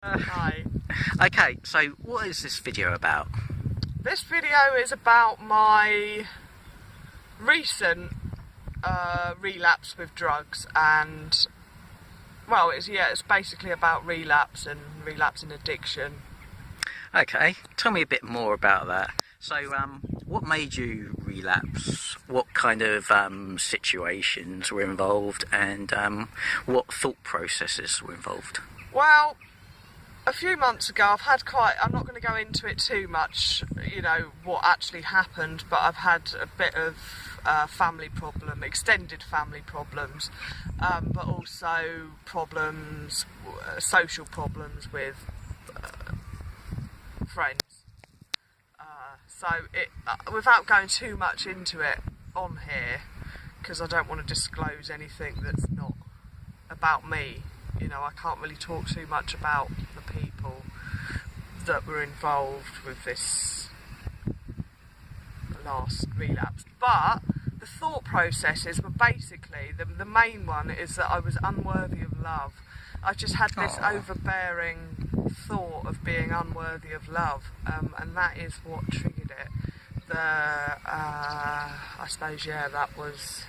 Hi. Okay, so what is this video about? This video is about my recent relapse with drugs, and it's basically about relapse and addiction. Okay, tell me a bit more about that. So, what made you relapse? What kind of situations were involved, and what thought processes were involved? Well, a few months ago, I'm not going to go into it too much, what actually happened, but I've had a bit of extended family problems, but also social problems with friends. Without going too much into it on here, because I don't want to disclose anything that's not about me. I can't really talk too much about the people that were involved with this last relapse. But the thought processes were basically, the main one is that I was unworthy of love. I just had this overbearing thought of being unworthy of love, and that is what triggered it. I suppose, that was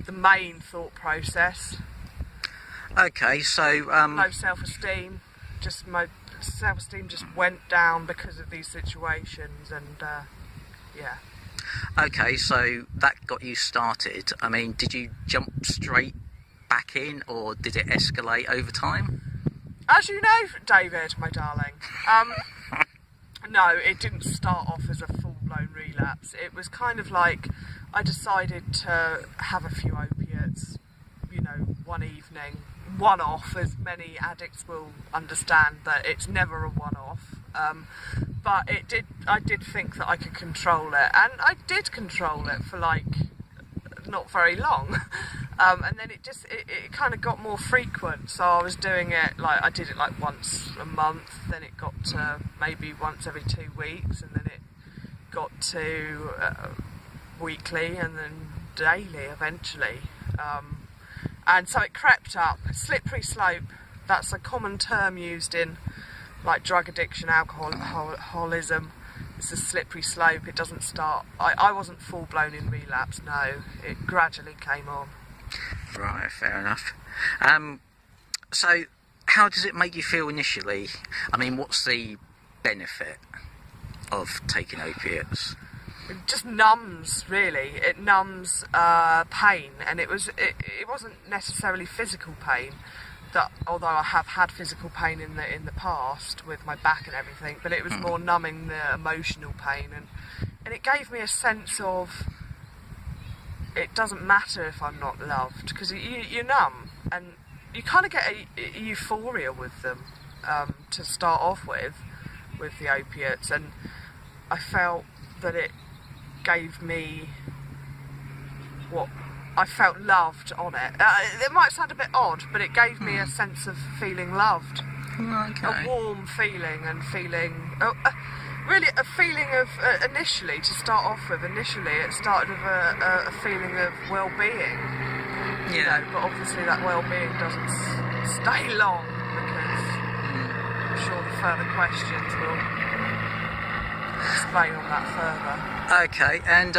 the main thought process. Okay, so No self-esteem. My self-esteem just went down because of these situations, and yeah. Okay, so that got you started. I mean, did you jump straight back in, or did it escalate over time? As you know, David, my darling, no, it didn't start off as a full-blown relapse. It was kind of like I decided to have a few opiates, one evening. One-off, as many addicts will understand that it's never a one-off, but I did think that I could control it, and I did control it for not very long, and then it kind of got more frequent. So I was doing it I did it once a month, then it got to maybe once every 2 weeks, and then it got to weekly, and then daily eventually. And so it crept up. Slippery slope, that's a common term used in drug addiction, alcoholism. It's a slippery slope. It doesn't start. I wasn't full blown in relapse, no. It gradually came on. Right, fair enough. So how does it make you feel initially? I mean, what's the benefit of taking opiates? It just numbs, really. It numbs pain, and it wasn't necessarily physical pain. Although I have had physical pain in the past with my back and everything, but it was more numbing the emotional pain, and it gave me a sense of it doesn't matter if I'm not loved, because you're numb, and you kind of get a euphoria with them to start off with the opiates, and I felt that it gave me what I felt loved on it. It might sound a bit odd, but it gave me a sense of feeling loved. Okay. A warm feeling, and really a feeling of, initially, to start off with, it started with a feeling of well-being. Yeah. But obviously that well-being doesn't stay long, because I'm sure the further questions will explain on that further. Okay, and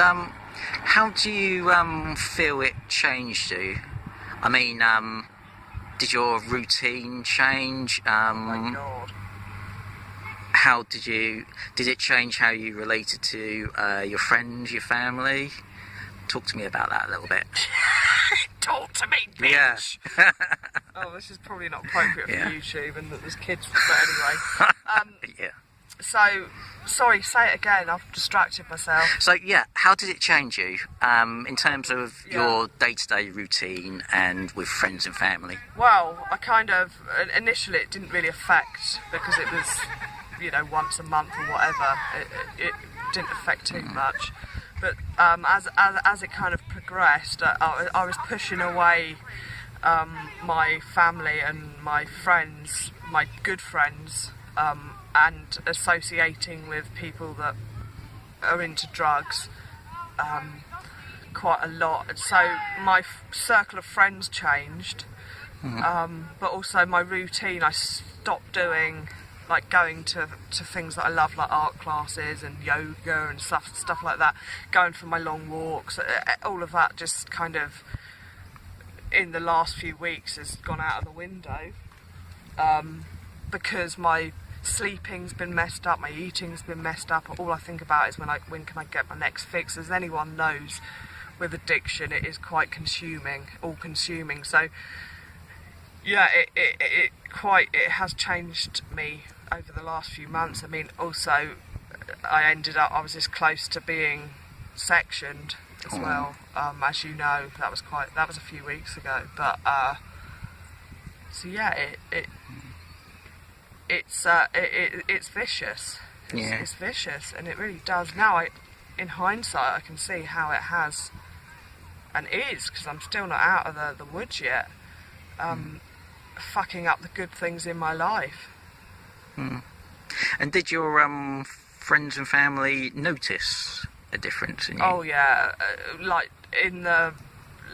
how do you feel it changed you? I mean, did your routine change? Oh my God. How did it change how you related to your friends, your family? Talk to me about that a little bit. Talk to me, bitch! Yeah. Oh, this is probably not appropriate for YouTube, and that there's kids, but anyway. Yeah. So, sorry, say it again, I've distracted myself. So, how did it change you in terms of your day-to-day routine and with friends and family? Well, initially it didn't really affect, because it was, once a month or whatever. It didn't affect too much. But as it kind of progressed, I was pushing away my family and my friends, my good friends, and associating with people that are into drugs quite a lot. And so my circle of friends changed, But also my routine, I stopped doing, like going to things that I love, like art classes and yoga and stuff like that, going for my long walks, all of that just kind of in the last few weeks has gone out of the window, because my sleeping's been messed up, my eating's been messed up. All I think about is when can I get my next fix. As anyone knows, with addiction, it is quite consuming, all consuming. So yeah, it has changed me over the last few months. I mean, also I was this close to being sectioned as well. As you know, that was a few weeks ago. But so yeah, it's vicious. It's vicious, and it really does. Now, in hindsight, I can see how it has and is, because I'm still not out of the woods yet. Fucking up the good things in my life. And did your friends and family notice a difference in you? Oh yeah, like in the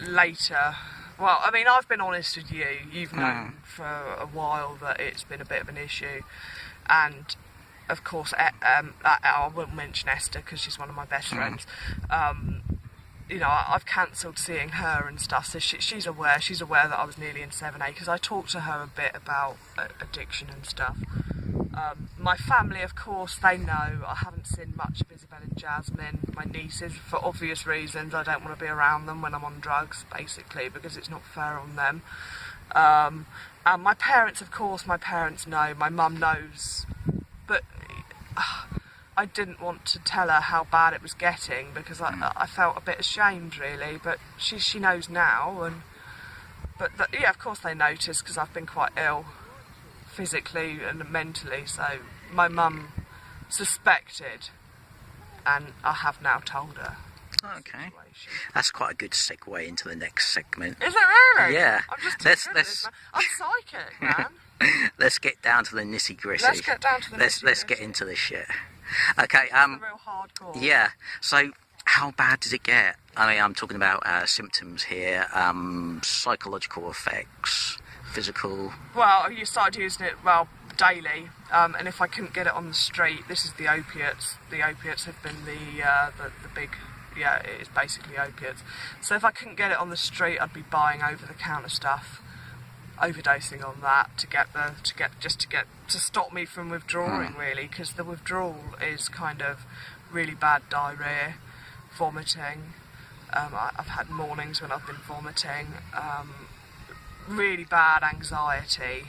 later. Well, I mean, I've been honest with you. You've known for a while that it's been a bit of an issue, and of course, I won't mention Esther because she's one of my best friends. You know, I've cancelled seeing her and stuff, so she's aware. She's aware that I was nearly in 7A, because I talked to her a bit about addiction and stuff. My family, of course, they know. I haven't seen much of Isabel and Jasmine, my nieces, for obvious reasons. I don't want to be around them when I'm on drugs, basically, because it's not fair on them. And my parents, of course, know. My mum knows. But I didn't want to tell her how bad it was getting, because I felt a bit ashamed, really. But she knows now, yeah, of course they notice, because I've been quite ill, physically and mentally. So my mum suspected, and I have now told her. Okay, that's quite a good segue into the next segment. Is it really? Yeah. I'm just I'm psychic, man. Let's get down to the nitty gritty. Let's get down to the nitty-gritty. Let's get into this shit. Okay. Real hardcore. Yeah. So, how bad did it get? I mean, I'm talking about symptoms here, psychological effects, physical. Well, you started using it daily, and if I couldn't get it on the street, this is the opiates. The opiates have been the big. Yeah, it is basically opiates. So if I couldn't get it on the street, I'd be buying over-the-counter stuff, overdosing on that to stop me from withdrawing, really, because the withdrawal is kind of really bad diarrhea, vomiting. I've had mornings when I've been vomiting, really bad anxiety,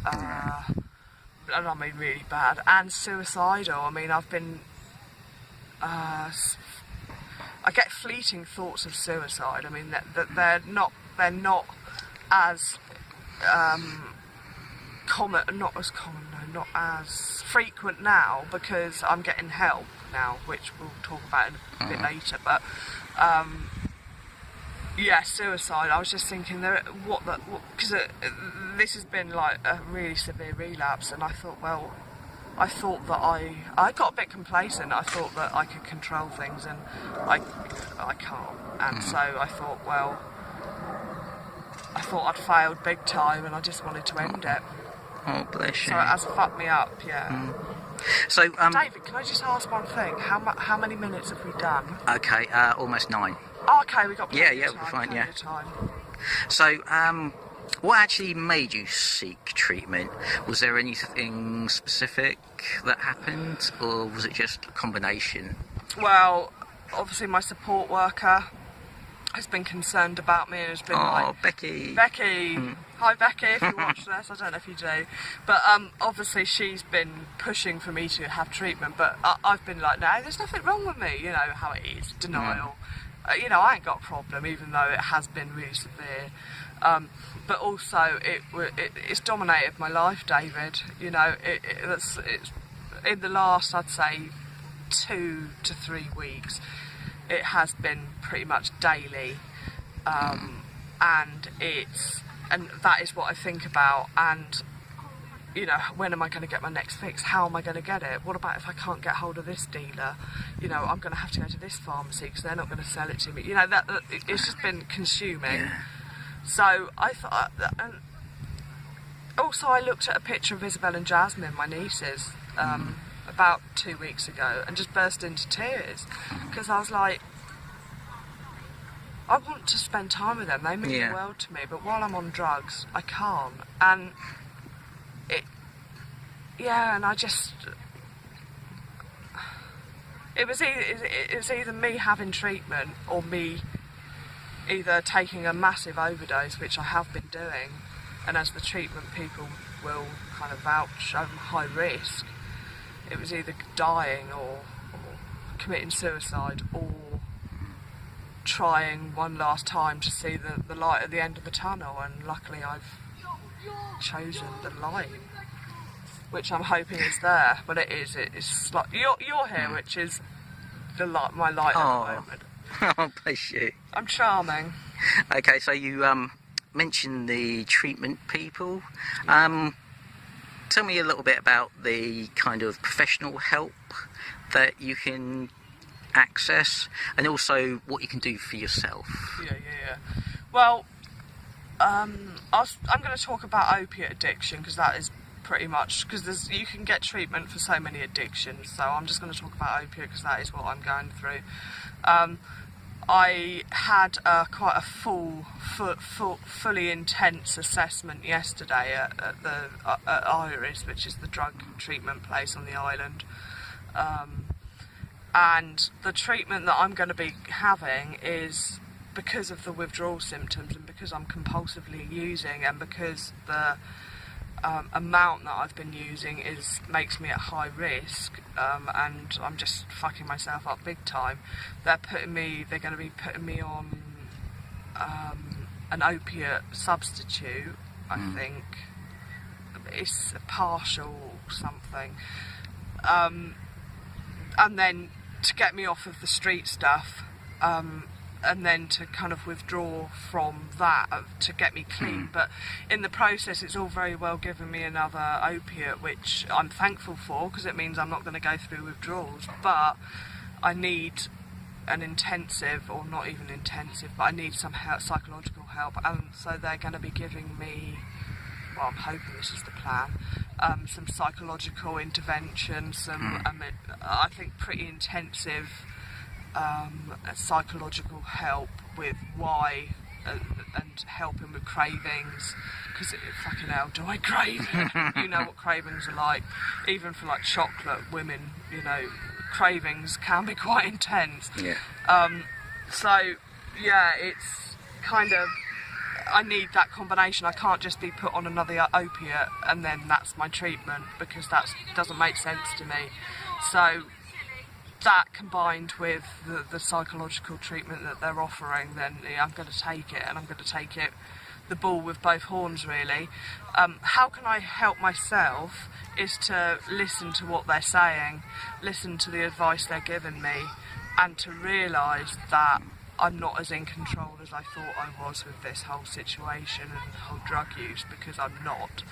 and I mean really bad, and suicidal. I mean, I've been. I get fleeting thoughts of suicide. I mean, that they're not as not as frequent now, because I'm getting help now, which we'll talk about in a bit later. But yeah, suicide. I was just thinking because this has been like a really severe relapse, and I thought that I got a bit complacent. I thought that I could control things, and I can't. And so I thought I'd failed big time, and I just wanted to end it. Oh, bless you. So it has fucked me up, yeah. So, David, can I just ask one thing? How many minutes have we done? Okay, almost 9. Oh, okay, we got plenty of time. we're fine, yeah. Time. So, what actually made you seek treatment? Was there anything specific that happened, or was it just a combination? Well, obviously my support worker has been concerned about me and has been like... Becky! Hi Becky, if you watch this, I don't know if you do. But obviously she's been pushing for me to have treatment, but I've been like, no, there's nothing wrong with me, you know how it is, denial. You know, I ain't got a problem, even though it has been really severe. But also, it's dominated my life, David. You know, it's in the last, I'd say, 2 to 3 weeks, it has been pretty much daily, and that is what I think about. And you know, when am I going to get my next fix? How am I going to get it? What about if I can't get hold of this dealer? You know, I'm going to have to go to this pharmacy because they're not going to sell it to me. You know, it's just been consuming. Yeah. So I thought, also I looked at a picture of Isabel and Jasmine, my nieces, about 2 weeks ago, and just burst into tears because I was like, I want to spend time with them. They mean the world to me, but while I'm on drugs, I can't. And and I just, it was either me having treatment or me either taking a massive overdose, which I have been doing, and as the treatment people will kind of vouch, I'm high risk. It was either dying or committing suicide or trying one last time to see the light at the end of the tunnel, and luckily I've chosen the light, which I'm hoping is there. But it's like you're here, which is my light at the moment. Oh, bless you. I'm charming. Okay, so you mentioned the treatment people. Tell me a little bit about the kind of professional help that you can access, and also what you can do for yourself. Yeah. Well, I'm going to talk about opiate addiction because that is pretty much, because you can get treatment for so many addictions, so I'm just going to talk about opiate because that is what I'm going through. I had quite a fully intense assessment yesterday at Iris, which is the drug treatment place on the island. And the treatment that I'm going to be having is because of the withdrawal symptoms and because I'm compulsively using and because the amount that I've been using makes me at high risk, and I'm just fucking myself up big time. They're going to be putting me on an opiate substitute, I think. It's a partial something. And then to get me off of the street stuff, and then to kind of withdraw from that to get me clean. But in the process, it's all very well giving me another opiate, which I'm thankful for because it means I'm not going to go through withdrawals. But I need an intensive, or not even intensive, but I need some psychological help. And so they're going to be giving me, well, I'm hoping this is the plan, some psychological intervention, I think pretty intensive psychological help with why and helping with cravings, because fucking hell, do I crave it? You know what cravings are like, even for like chocolate. Women, cravings can be quite intense. So yeah, it's kind of, I need that combination. I can't just be put on another opiate and then that's my treatment, because that doesn't make sense to me. So that combined with the psychological treatment that they're offering, then I'm going to take it, and I'm going to take it the bull with both horns, really. How can I help myself is to listen to what they're saying, listen to the advice they're giving me, and to realise that I'm not as in control as I thought I was with this whole situation and whole drug use, because I'm not.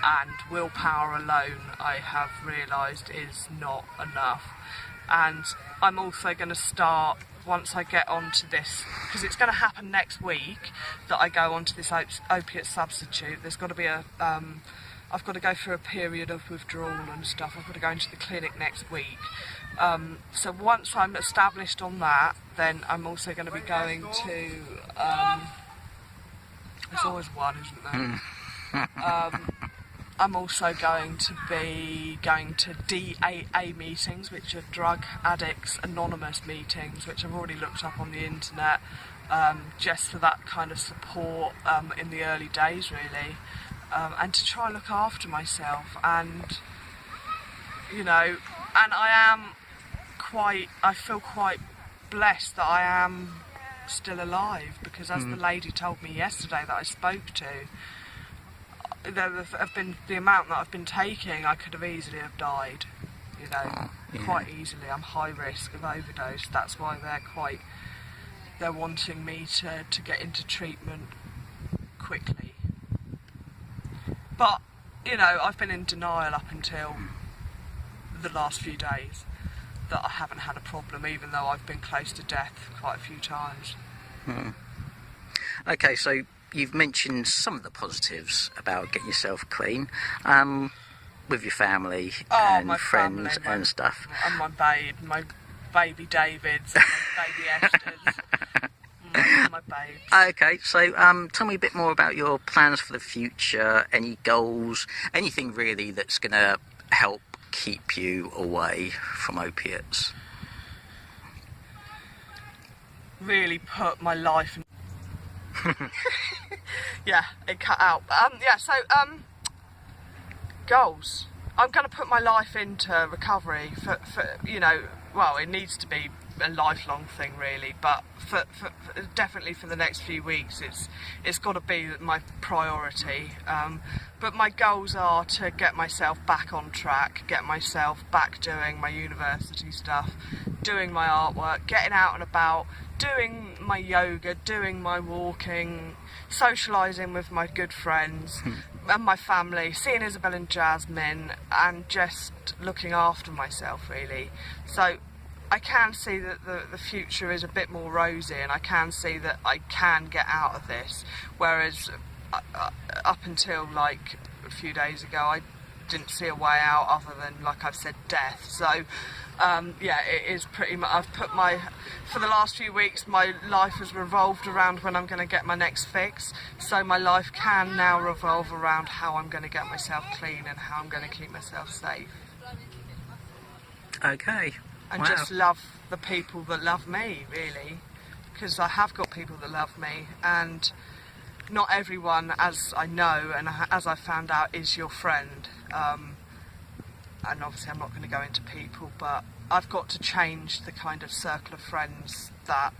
And willpower alone, I have realised, is not enough. And I'm also going to start, once I get onto this, because it's going to happen next week, that I go onto this opiate substitute. There's got to be I've got to go through a period of withdrawal and stuff. I've got to go into the clinic next week. So once I'm established on that, then I'm also going to be going to, there's always one, isn't there? I'm also going to be going to DAA meetings, which are Drug Addicts Anonymous meetings, which I've already looked up on the internet, just for that kind of support in the early days, really, and to try and look after myself. And, and I feel quite blessed that I am still alive, because as the lady told me yesterday that I spoke to, there have been the amount that I've been taking, I could have easily have died, quite easily. I'm high risk of overdose. That's why they're wanting me to get into treatment quickly. But, I've been in denial up until the last few days that I haven't had a problem, even though I've been close to death quite a few times. Okay, so you've mentioned some of the positives about getting yourself clean, with your family and my friends family, and stuff. And my baby Davids, and my baby Esthers. My babes. Okay, so tell me a bit more about your plans for the future, any goals, anything really that's going to help keep you away from opiates. Really put my life in... Yeah, it cut out. Goals. I'm going to put my life into recovery for well, it needs to be a lifelong thing really, but for definitely for the next few weeks it's got to be my priority. But my goals are to get myself back on track, get myself back doing my university stuff, doing my artwork, getting out and about, doing my yoga, doing my walking, socialising with my good friends and my family, seeing Isabel and Jasmine, and just looking after myself really. So I can see that the future is a bit more rosy, and I can see that I can get out of this, whereas up until like a few days ago I didn't see a way out other than, like I've said, death. So yeah, it is pretty much, I've put for the last few weeks my life has revolved around when I'm going to get my next fix, so my life can now revolve around how I'm going to get myself clean and how I'm going to keep myself safe. Okay. And wow. Just love the people that love me, really, because I have got people that love me, and not everyone, as I know and as I found out, is your friend. And obviously I'm not going to go into people, but I've got to change the kind of circle of friends that,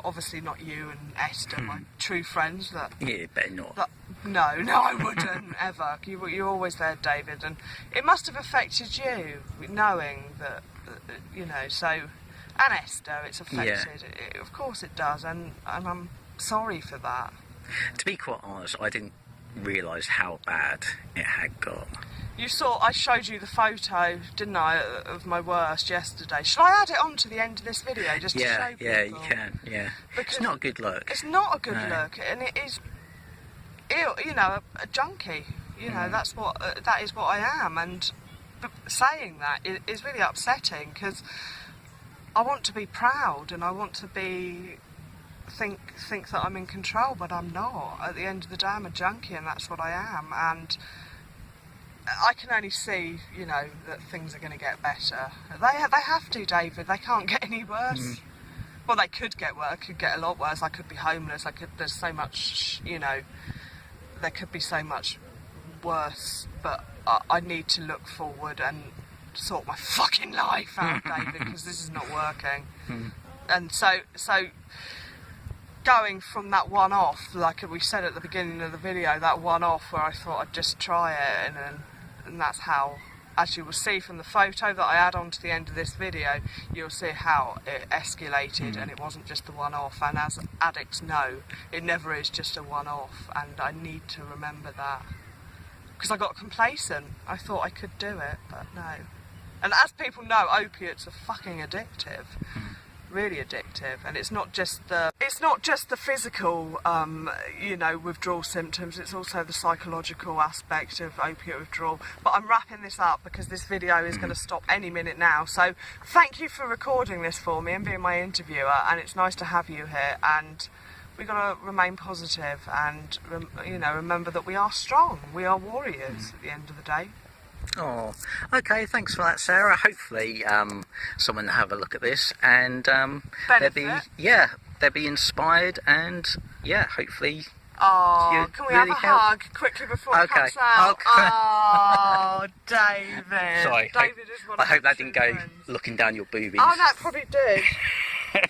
obviously not you and Esther, my true friends. That Yeah, better not. No, I wouldn't ever. You're always there, David, and it must have affected you, knowing that, so, and Esther, it's affected. Yeah. Of course it does, and I'm sorry for that. To be quite honest, I didn't realise how bad it had got. You saw, I showed you the photo, didn't I, of my worst yesterday. Shall I add it on to the end of this video just to show people? Yeah, you can, yeah. Because it's not a good look. It's not a good look, and it is, a junkie. That's what, that is what I am, and saying that is really upsetting, because I want to be proud, and I want to think that I'm in control, but I'm not. At the end of the day, I'm a junkie, and that's what I am, and I can only see, that things are going to get better. They have to, David. They can't get any worse. Well, they could get worse. Could get a lot worse. I could be homeless. There's so much, there could be so much worse. But I need to look forward and sort my fucking life out, David, because this is not working. And so going from that one-off, like we said at the beginning of the video, that one-off where I thought I'd just try it, and that's how, as you will see from the photo that I add on to the end of this video, you'll see how it escalated, and it wasn't just the one-off, and as addicts know, it never is just a one-off, and I need to remember that. Because I got complacent, I thought I could do it, but no. And as people know, opiates are fucking addictive. Really addictive, and it's not just the physical withdrawal symptoms, it's also the psychological aspect of opiate withdrawal. But I'm wrapping this up because this video is going to stop any minute now, so thank you for recording this for me and being my interviewer, and it's nice to have you here, and we've got to remain positive and remember that we are strong, we are warriors at the end of the day. Oh, okay, thanks for that, Sarah. Hopefully someone will have a look at this and they'll be inspired, and hopefully can we really have a hug quickly before it cuts out? Okay. Oh, David. Sorry, David is one I of hope my that didn't go friends. looking down your boobies. Oh, that probably did. Okay.